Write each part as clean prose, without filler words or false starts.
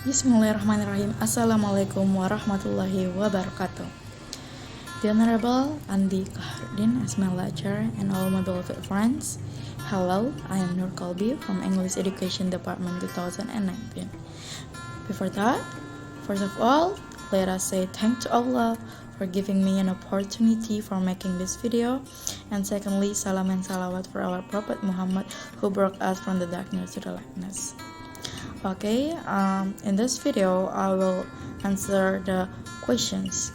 Bismillahirrahmanirrahim. Assalamualaikum warahmatullahi wabarakatuh. The Honorable Andi Kahardin as my lecturer and all my beloved friends. Hello, I am Nur Qalbi from English Education Department 2019. Before that, first of all, let us say thank to Allah for giving me an opportunity for making this video. And secondly, salam and salawat for our Prophet Muhammad who brought us from the darkness to the lightness. Okay, in this video, I will answer the questions.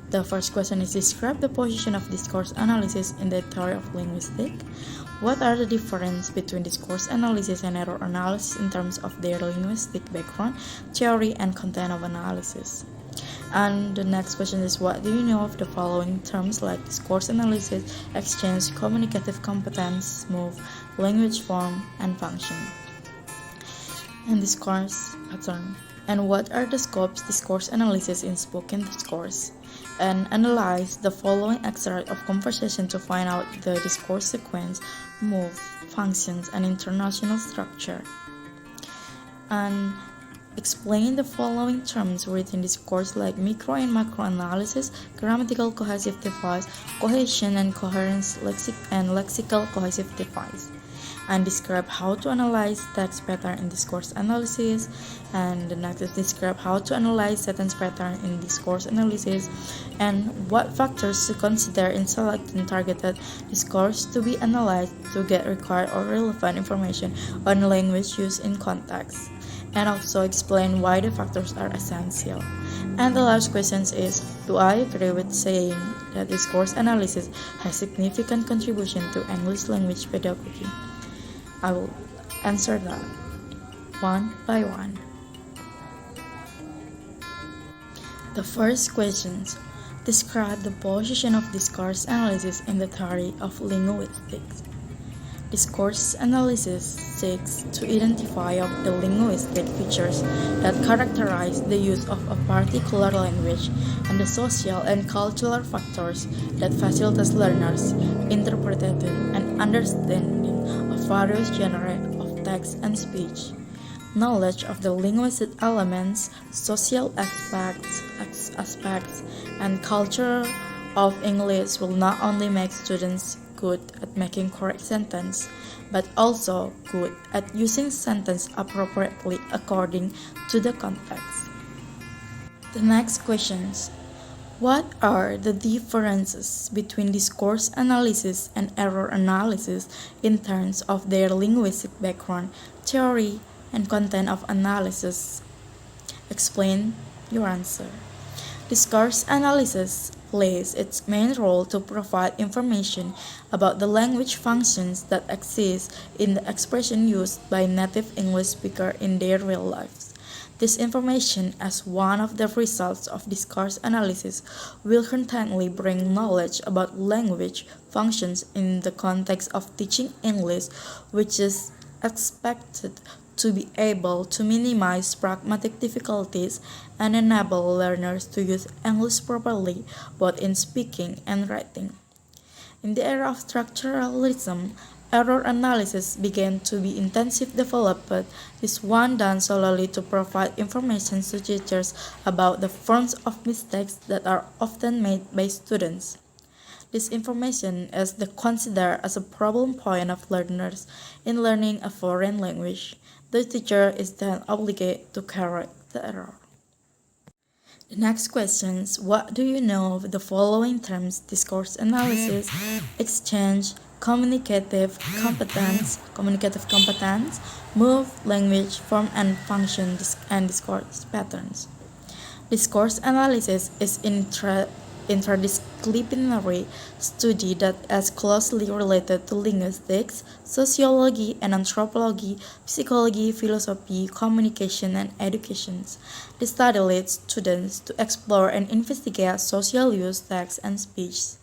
The first question is describe the position of discourse analysis in the theory of linguistics. What are the differences between discourse analysis and error analysis in terms of their linguistic background, theory, and content of analysis? And the next question is what do you know of the following terms like discourse analysis, exchange, communicative competence, move, language form, and function? And discourse pattern. And what are the scopes discourse analysis in spoken discourse? And analyze the following extract of conversation to find out the discourse sequence, move, functions, and international structure. And explain the following terms within discourse like micro and macro analysis, grammatical cohesive device, cohesion and coherence, lexical cohesive device. And describe how to analyze text pattern in discourse analysis. And the next is describe how to analyze sentence pattern in discourse analysis, and what factors to consider in selecting targeted discourse to be analyzed to get required or relevant information on language use in context, and also explain why the factors are essential. And the last question is, do I agree with saying that discourse analysis has significant contribution to English language pedagogy? I will answer that one by one. The first questions describe the position of discourse analysis in the theory of linguistics. Discourse analysis seeks to identify the linguistic features that characterize the use of a particular language and the social and cultural factors that facilitate learners' interpretation and understanding of various genres of text and speech. Knowledge of the linguistic elements, social aspects, and culture of English will not only make students good at making correct sentence, but also good at using sentence appropriately according to the context. The next questions. What are the differences between discourse analysis and error analysis in terms of their linguistic background, theory, and content of analysis? Explain your answer. Discourse analysis plays its main role to provide information about the language functions that exist in the expression used by native English speakers in their real lives. This information, as one of the results of discourse analysis, will constantly bring knowledge about language functions in the context of teaching English, which is expected to be able to minimize pragmatic difficulties and enable learners to use English properly both in speaking and writing. In the era of structuralism, error analysis began to be intensively developed, but this one done solely to provide information to teachers about the forms of mistakes that are often made by students. This information is considered as a problem point of learners in learning a foreign language. The teacher is then obligated to correct the error. The next questions, what do you know of the following terms: discourse analysis, exchange, communicative competence, move, language, form and function, and discourse patterns. Discourse analysis is interdisciplinary study that is closely related to linguistics, sociology and anthropology, psychology, philosophy, communication, and education. The study leads students to explore and investigate social use, text, and speech.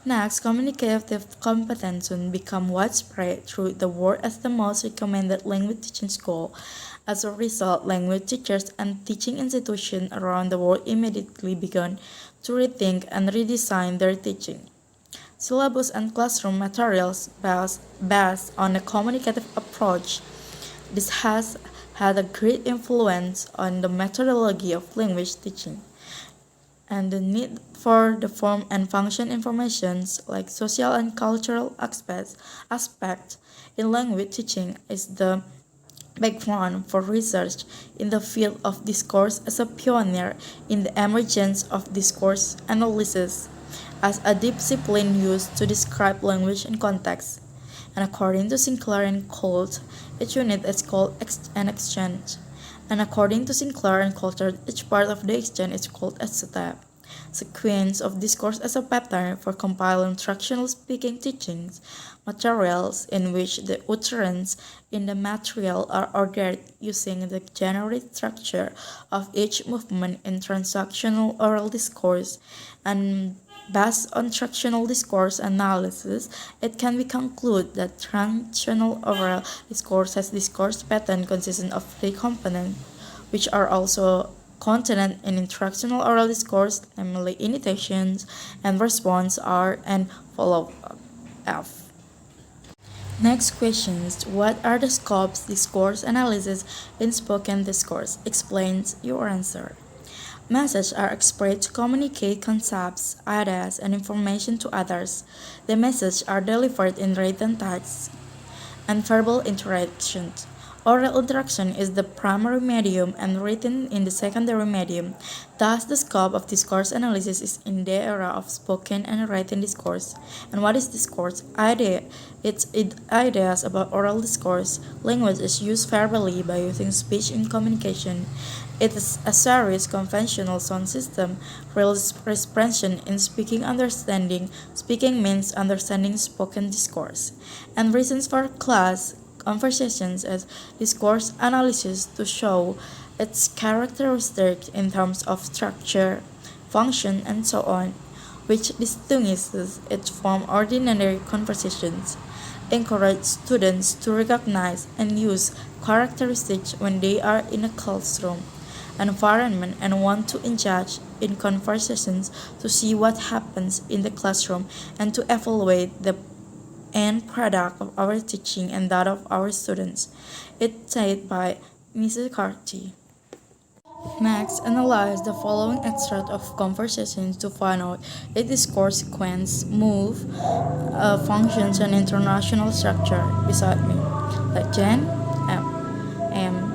Next, communicative competence soon become widespread through the world as the most recommended language teaching goal. As a result, language teachers and teaching institutions around the world immediately began to rethink and redesign their teaching. Syllabus and classroom materials based on a communicative approach. This has had a great influence on the methodology of language teaching. And the need for the form and function informations like social and cultural aspect in language teaching is the background for research in the field of discourse as a pioneer in the emergence of discourse analysis as a discipline used to describe language and context. And according to Sinclair and Colt, each unit is called an exchange. And according to Sinclair and Coulter, each part of the exchange is called a step. Sequence of discourse as a pattern for compiling instructional speaking teachings materials in which the utterance in the material are ordered using the generic structure of each movement in transactional oral discourse, and based on transactional discourse analysis, it can be concluded that transactional oral discourse has discourse pattern consisting of three components, which are also contained in instructional oral discourse, namely initiations and response R and follow-up F. Next questions. What are the scopes discourse analysis in spoken discourse? Explains your answer. Messages are expressed to communicate concepts, ideas, and information to others. The messages are delivered in written text and verbal interactions. Oral interaction is the primary medium and written in the secondary medium. Thus, the scope of discourse analysis is in the era of spoken and written discourse. And what is discourse? It's ideas about oral discourse. Language is used verbally by using speech in communication. It is a series conventional sound system, real expression in speaking understanding. Speaking means understanding spoken discourse. And reasons for class conversations as discourse analysis to show its characteristics in terms of structure, function, and so on, which distinguishes it from ordinary conversations. Encourage students to recognize and use characteristics when they are in a classroom environment and want to engage in conversations to see what happens in the classroom and to evaluate the end product of our teaching and that of our students. It's said by Mrs. Carty. Next, analyze the following extract of conversations to find out its discourse sequence, move, functions, and international structure beside me. Like Jen,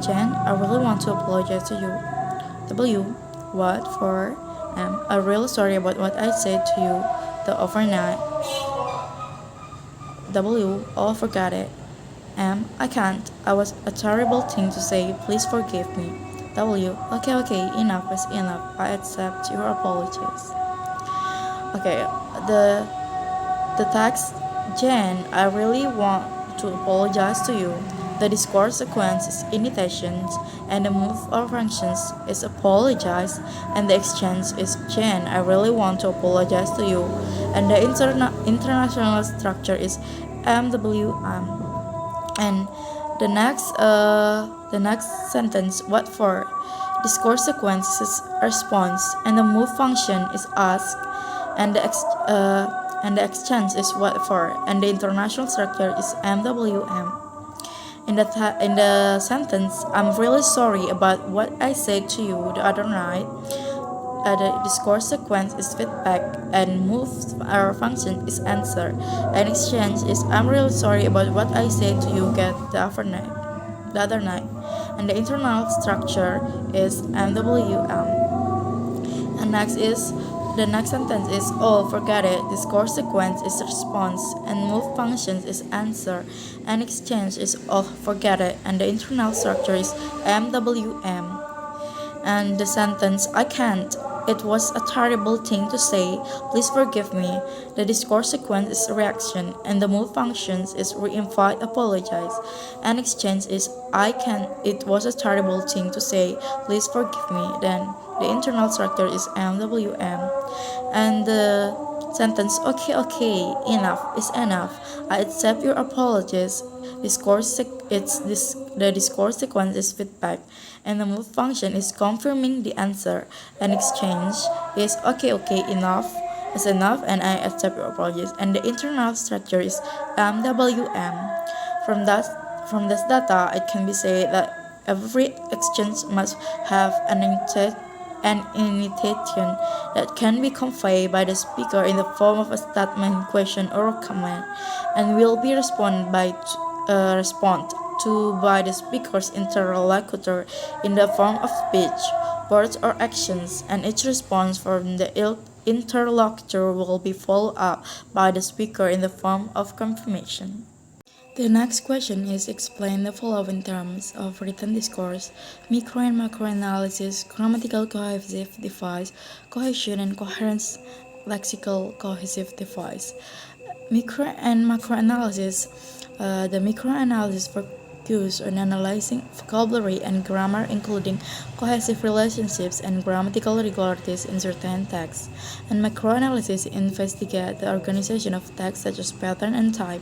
Jen, I really want to apologize to you. W, what for? I'm really sorry about what I said to you the overnight. W, oh, forgot it. I can't. I was a terrible thing to say. Please forgive me. W, okay, enough is enough. I accept your apologies. Okay, the text, Jen, I really want to apologize to you. The discourse sequence is initiations, and the move or functions is apologize, and the exchange is Jen, I really want to apologize to you, and the international structure is MWM. And the next sentence, what for? Discourse sequence is response, and the move function is ask, and the exchange is what for, and the international structure is MWM. In the sentence, I'm really sorry about what I said to you the other night. The discourse sequence is feedback, and move or function is answer, and exchange is I'm really sorry about what I said to you the other night, and the internal structure is MWM. And the next sentence is oh, forget it. Discourse sequence is response, and move functions is answer, and exchange is oh, forget it, and the internal structure is MWM. And the sentence I can't. It was a terrible thing to say. Please forgive me. The discourse sequence is reaction, and the move functions is re-invite, apologize, and exchange is I can. It was a terrible thing to say. Please forgive me. Then the internal structure is MWM, and the sentence okay, enough is enough. I accept your apologies. The discourse sequence is feedback, and the move function is confirming the answer, and exchange is okay, enough is enough, and I accept your apologies, and the internal structure is MWM. From this data, it can be said that every exchange must have an initiation that can be conveyed by the speaker in the form of a statement, question, or comment, and will be respond to by the speaker's interlocutor in the form of speech, words, or actions, and each response from the interlocutor will be followed up by the speaker in the form of confirmation. The next question is explain the following terms of written discourse: micro and macro analysis, grammatical cohesive device, cohesion and coherence, lexical cohesive device. Micro and macro analysis. The micro analysis focus on analyzing vocabulary and grammar, including cohesive relationships and grammatical regularities in certain texts. And macro analysis investigate the organization of text such as pattern and type.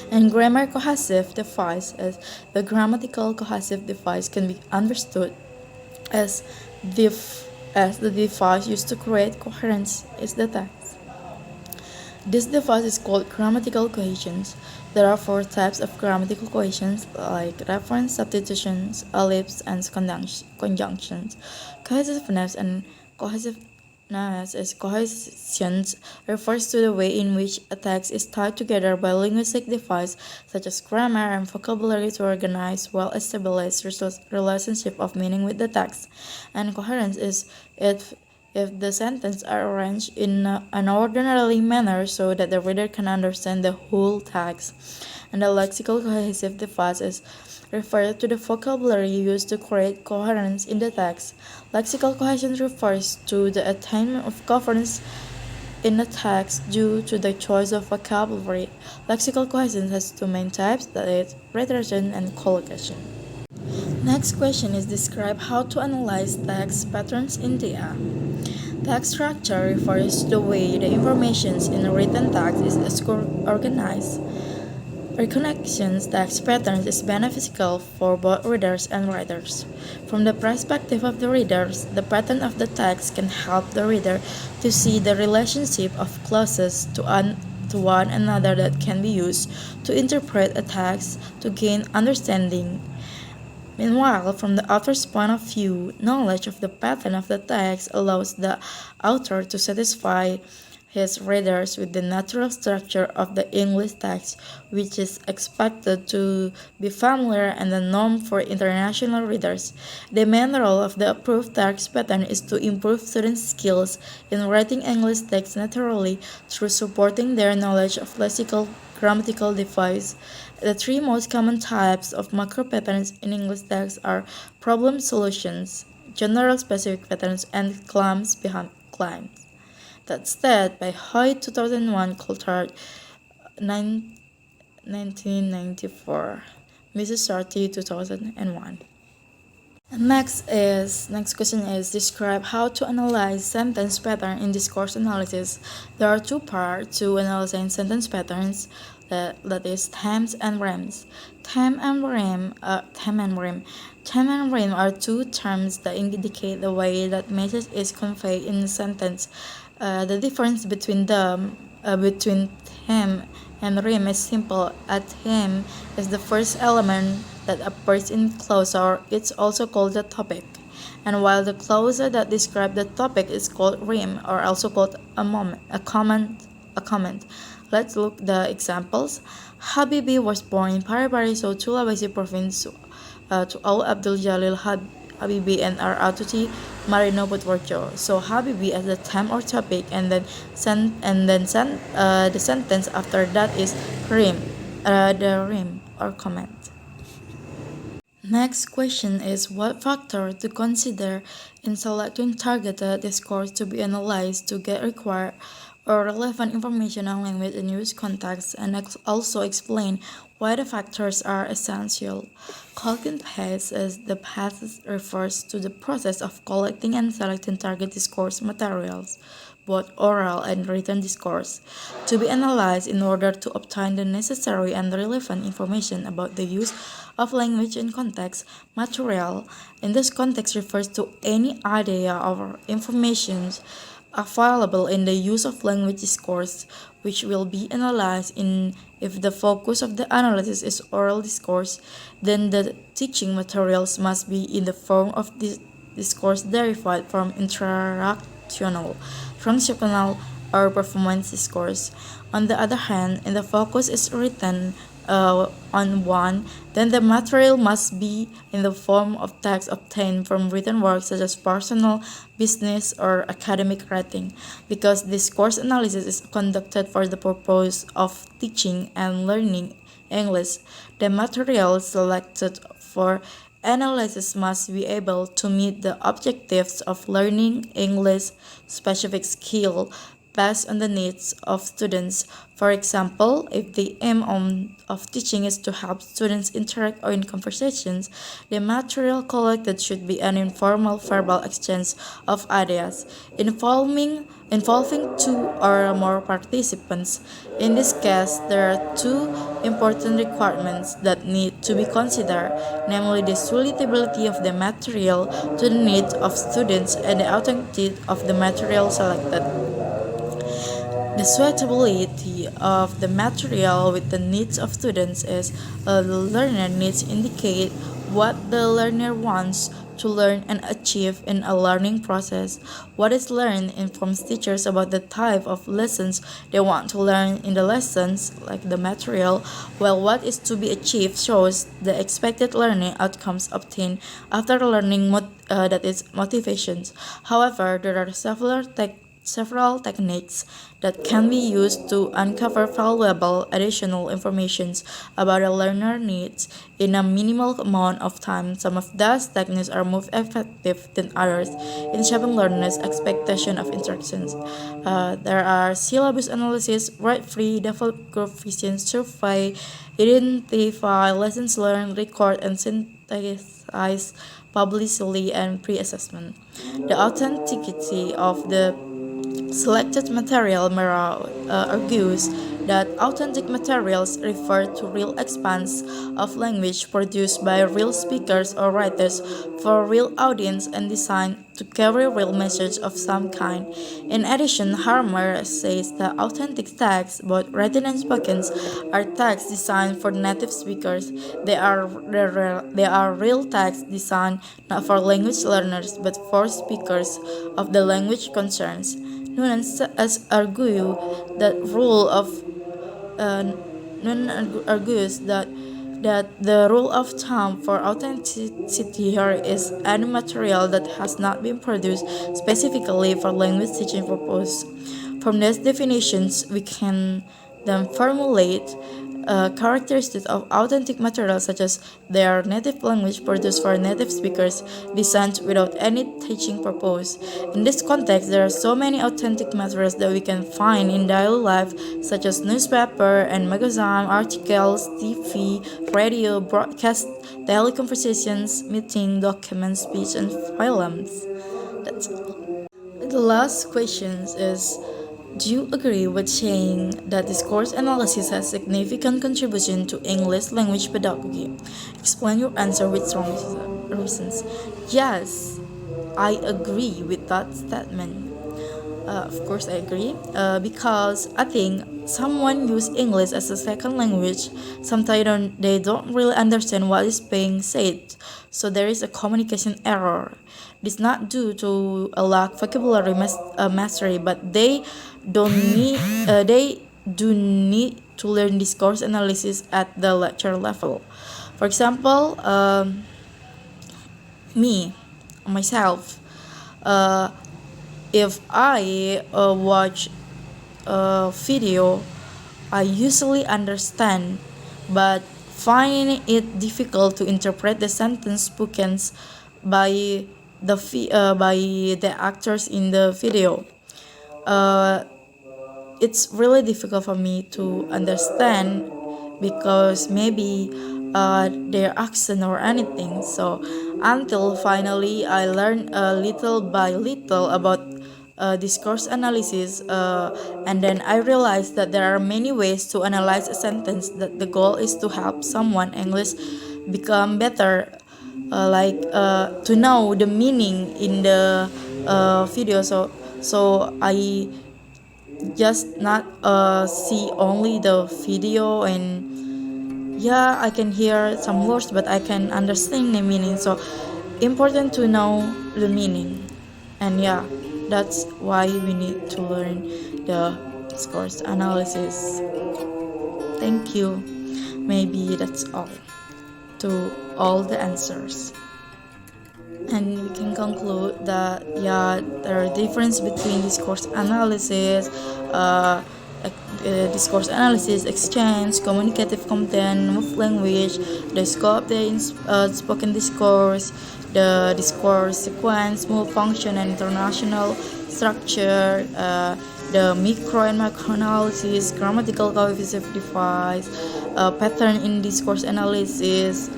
And grammar cohesive device, as the grammatical cohesive device can be understood as the device used to create coherence is the text. This device is called grammatical cohesions. There are four types of grammatical cohesions, like reference, substitutions, ellipses, and conjunctions. Cohesiveness and cohesiveness as cohesions refers to the way in which a text is tied together by linguistic devices such as grammar and vocabulary to organize well-established relationship of meaning with the text. And coherence is if the sentences are arranged in an orderly manner so that the reader can understand the whole text. And the lexical cohesive devices refer to the vocabulary used to create coherence in the text. Lexical cohesion refers to the attainment of coherence in a text due to the choice of vocabulary. Lexical cohesion has two main types, that is, retraction and collocation. Next question is describe how to analyze text patterns in data. Text structure refers to the way the information in a written text is organized. Recognition text patterns is beneficial for both readers and writers. From the perspective of the readers, the pattern of the text can help the reader to see the relationship of clauses to one another that can be used to interpret a text to gain understanding. Meanwhile, from the author's point of view, knowledge of the pattern of the text allows the author to satisfy his readers with the natural structure of the English text, which is expected to be familiar and the norm for international readers. The main role of the approved text pattern is to improve students' skills in writing English text naturally through supporting their knowledge of lexical grammatical device. The three most common types of macro patterns in English text are problem solutions, general specific patterns, and claims behind claims. That's stated by Hoyt 2001, Coulthard 1994, Mrs. Sarti 2001. Next question is describe how to analyze sentence pattern in discourse analysis. There are two parts to analyzing sentence patterns, that is themes and rhymes. Theme and rhyme are two terms that indicate the way that message is conveyed in a sentence. The difference between theme and rhyme is simple. A theme is the first element that appears in clause, or it's also called the topic. And while the clause that describes the topic is called rhyme, or also called a comment. Let's look the examples. Habibi was born in Paribari, so Sulawesi province, to Al Abdul Jalil Habibi and R. Atuti Marino Putwarjo. So Habibi as the theme or topic, and then the sentence after that is rhyme, the rhyme or comment. Next question is what factor to consider in selecting targeted discourse to be analyzed to get required or relevant information on language and use context, and also explain why the factors are essential. Collecting pace as the path refers to the process of collecting and selecting target discourse materials, both oral and written discourse, to be analyzed in order to obtain the necessary and relevant information about the use of language and context. Material in this context refers to any idea or information available in the use of language discourse, which will be analyzed in if the focus of the analysis is oral discourse, then the teaching materials must be in the form of this discourse derived from interactional, transactional, or performance discourse. On the other hand, if the focus is written on one, then the material must be in the form of text obtained from written works such as personal, business, or academic writing. Because discourse analysis is conducted for the purpose of teaching and learning English, the material selected for analysis must be able to meet the objectives of learning English specific skill based on the needs of students. For example, if the aim of teaching is to help students interact or in conversations, the material collected should be an informal verbal exchange of ideas involving two or more participants. In this case, there are two important requirements that need to be considered, namely the suitability of the material to the needs of students and the authenticity of the material selected. The suitability of the material with the needs of students is the learner needs indicate what the learner wants to learn and achieve in a learning process. What is learned informs teachers about the type of lessons they want to learn in the lessons, like the material, while what is to be achieved shows the expected learning outcomes obtained after learning that is motivations. However, there are several techniques that can be used to uncover valuable additional information about a learner needs in a minimal amount of time. Some of those techniques are more effective than others in shaping learners' expectation of instructions. There are syllabus analysis, write free, develop group vision, survey, identify lessons learned, record and synthesize publicly, and pre-assessment. The authenticity of the selected material argues that authentic materials refer to real expanse of language produced by real speakers or writers for a real audience and designed to carry real message of some kind. In addition, Harmer says that authentic texts, both written and spoken, are texts designed for native speakers. They are real texts designed not for language learners but for speakers of the language concerns. Nunes argue that rule of argues that the rule of thumb for authenticity here is any material that has not been produced specifically for language teaching purpose. From these definitions, we can then formulate characteristics of authentic materials such as their native language produced for native speakers, designed without any teaching purpose. In this context, there are so many authentic materials that we can find in daily life, such as newspaper and magazine, articles, TV, radio, broadcast, daily conversations, meeting, documents, speech, and films. That's all. The last question is, do you agree with saying that discourse analysis has significant contribution to English language pedagogy? Explain your answer with strong reasons. Yes, I agree with that statement. Of course, I agree because I think someone use English as a second language. Sometimes they don't really understand what is being said, so there is a communication error. This not due to a lack vocabulary mastery, but they do need to learn discourse analysis at the lecture level. For example, me myself. If I watch a video, I usually understand, but find it difficult to interpret the sentence spoken by by the actors in the video. It's really difficult for me to understand because maybe their accent or anything. So until finally I learned little by little about discourse analysis, and then I realized that there are many ways to analyze a sentence. That the goal is to help someone English become better, to know the meaning in the video. so I just not see only the video, and yeah, I can hear some words but I can understand the meaning. So important to know the meaning, and yeah, that's why we need to learn the discourse analysis. Thank you. Maybe that's all to all the answers. And we can conclude that yeah, there are difference between discourse analysis, discourse analysis, exchange, communicative content, move language, the scope, the spoken discourse, the discourse sequence, move function, and international structure, the micro and macro analysis, grammatical cohesive device, pattern in discourse analysis,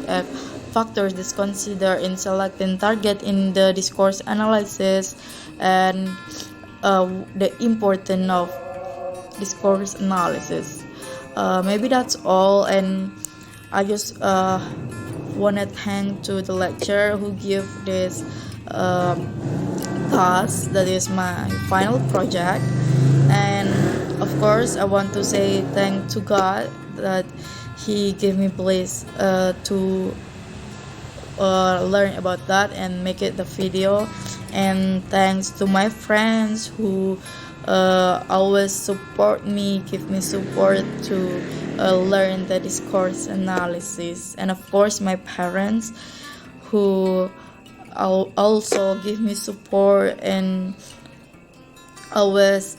factors that consider in selecting target in the discourse analysis, and the importance of discourse analysis. Maybe that's all, and I just want to thank to the lecturer who give this task that is my final project. And of course I want to say thank to God that he gave me place to learn about that and make it the video. And thanks to my friends who always support me, give me support to learn the discourse analysis. And of course my parents who also give me support and always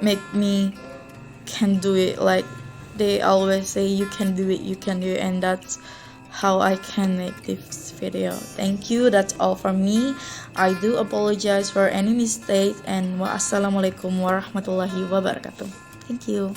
make me can do it. Like they always say you can do it, you can do it, and that's how I can make this video. Thank you. That's all from me. I do apologize for any mistakes, and wassalamualaikum warahmatullahi wabarakatuh. Thank you.